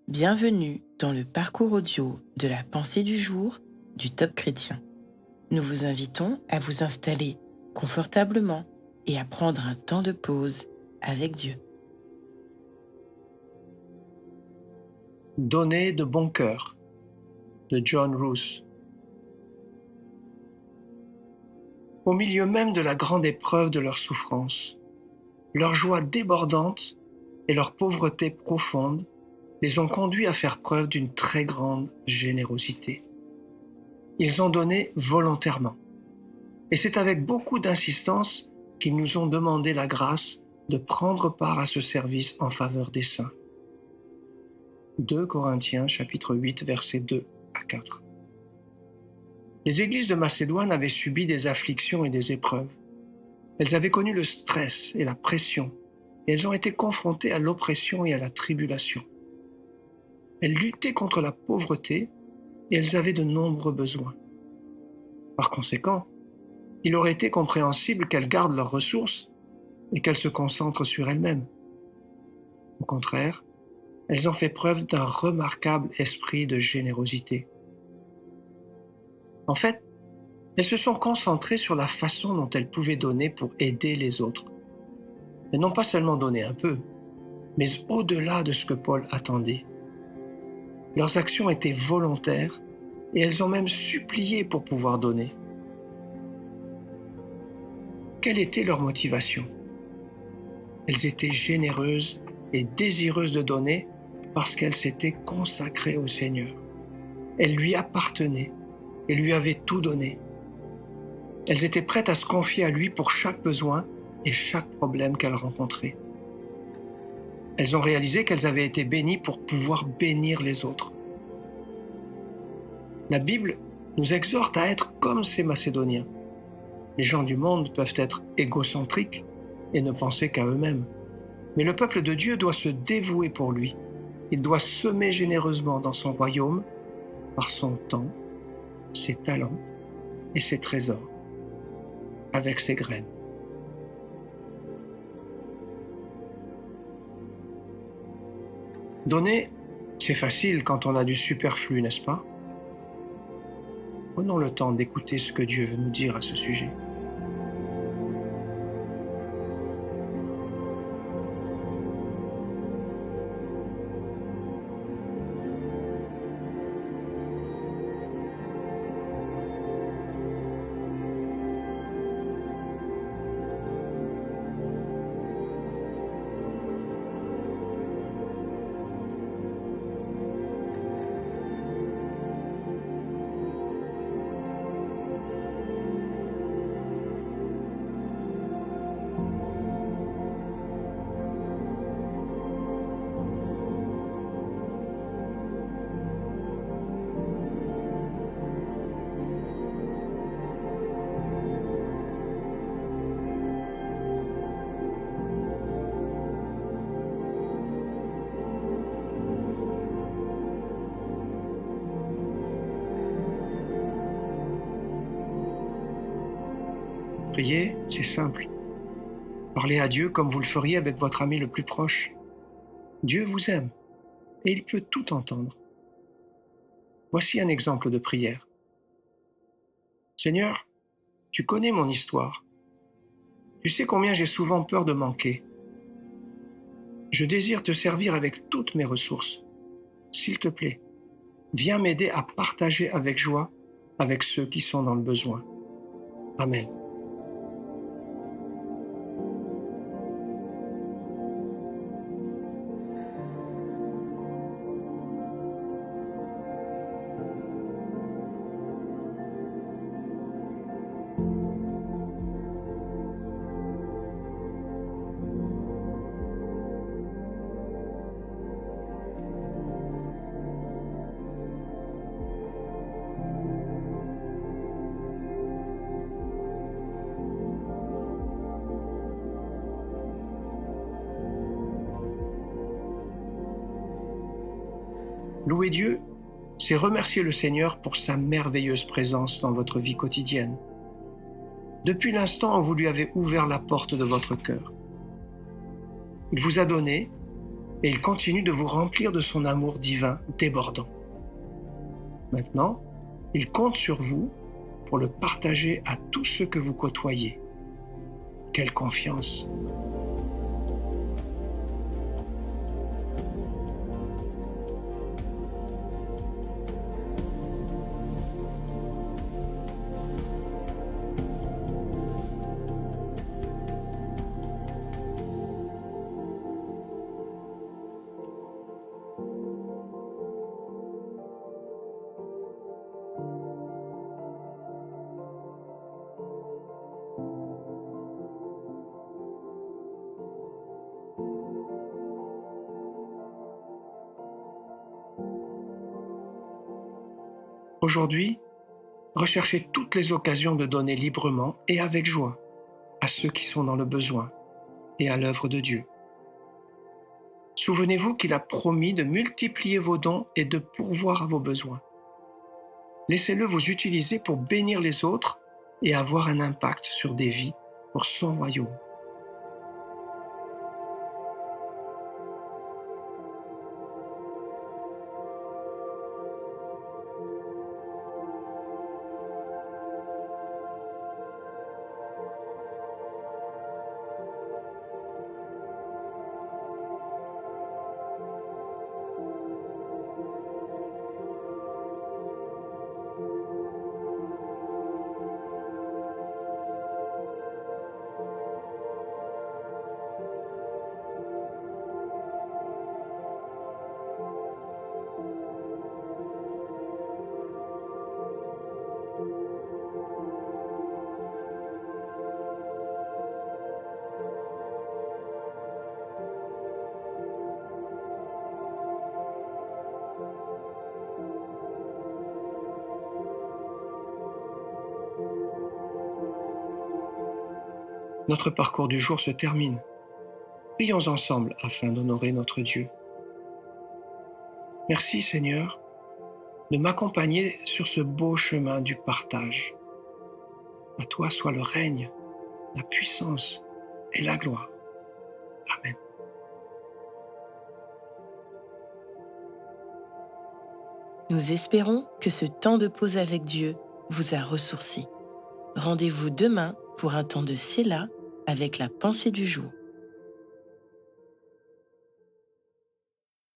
Bienvenue dans le parcours audio de la pensée du jour du Top Chrétien. Nous vous invitons à vous installer confortablement et à prendre un temps de pause avec Dieu. Donner de bon cœur de John Roos. Au milieu même de la grande épreuve de leur souffrance, leur joie débordante et leur pauvreté profonde les ont conduits à faire preuve d'une très grande générosité. Ils ont donné volontairement. Et c'est avec beaucoup d'insistance qu'ils nous ont demandé la grâce de prendre part à ce service en faveur des saints. 2 Corinthiens chapitre 8 versets 2 à 4. Les églises de Macédoine avaient subi des afflictions et des épreuves. Elles avaient connu le stress et la pression, et elles ont été confrontées à l'oppression et à la tribulation. Elles luttaient contre la pauvreté et elles avaient de nombreux besoins. Par conséquent, il aurait été compréhensible qu'elles gardent leurs ressources et qu'elles se concentrent sur elles-mêmes. Au contraire, elles ont fait preuve d'un remarquable esprit de générosité. En fait, elles se sont concentrées sur la façon dont elles pouvaient donner pour aider les autres. Elles n'ont pas seulement donné un peu, mais au-delà de ce que Paul attendait. Leurs actions étaient volontaires et elles ont même supplié pour pouvoir donner. Quelle était leur motivation? Elles étaient généreuses et désireuses de donner parce qu'elles s'étaient consacrées au Seigneur. Elles lui appartenaient et lui avaient tout donné. Elles étaient prêtes à se confier à lui pour chaque besoin et chaque problème qu'elles rencontraient. Elles ont réalisé qu'elles avaient été bénies pour pouvoir bénir les autres. La Bible nous exhorte à être comme ces Macédoniens. Les gens du monde peuvent être égocentriques et ne penser qu'à eux-mêmes. Mais le peuple de Dieu doit se dévouer pour lui. Il doit semer généreusement dans son royaume par son temps, ses talents et ses trésors, avec ses graines. Donner, c'est facile quand on a du superflu, n'est-ce pas? Prenons le temps d'écouter ce que Dieu veut nous dire à ce sujet. Prier, c'est simple. Parlez à Dieu comme vous le feriez avec votre ami le plus proche. Dieu vous aime et il peut tout entendre. Voici un exemple de prière. Seigneur, tu connais mon histoire. Tu sais combien j'ai souvent peur de manquer. Je désire te servir avec toutes mes ressources. S'il te plaît, viens m'aider à partager avec joie avec ceux qui sont dans le besoin. Amen. Louer Dieu, c'est remercier le Seigneur pour sa merveilleuse présence dans votre vie quotidienne. Depuis l'instant où vous lui avez ouvert la porte de votre cœur, il vous a donné et il continue de vous remplir de son amour divin débordant. Maintenant, il compte sur vous pour le partager à tous ceux que vous côtoyez. Quelle confiance! Aujourd'hui, recherchez toutes les occasions de donner librement et avec joie à ceux qui sont dans le besoin et à l'œuvre de Dieu. Souvenez-vous qu'il a promis de multiplier vos dons et de pourvoir à vos besoins. Laissez-le vous utiliser pour bénir les autres et avoir un impact sur des vies pour son royaume. Notre parcours du jour se termine. Prions ensemble afin d'honorer notre Dieu. Merci Seigneur de m'accompagner sur ce beau chemin du partage. À toi soit le règne, la puissance et la gloire. Amen. Nous espérons que ce temps de pause avec Dieu vous a ressourci. Rendez-vous demain pour un temps de Séla avec la pensée du jour.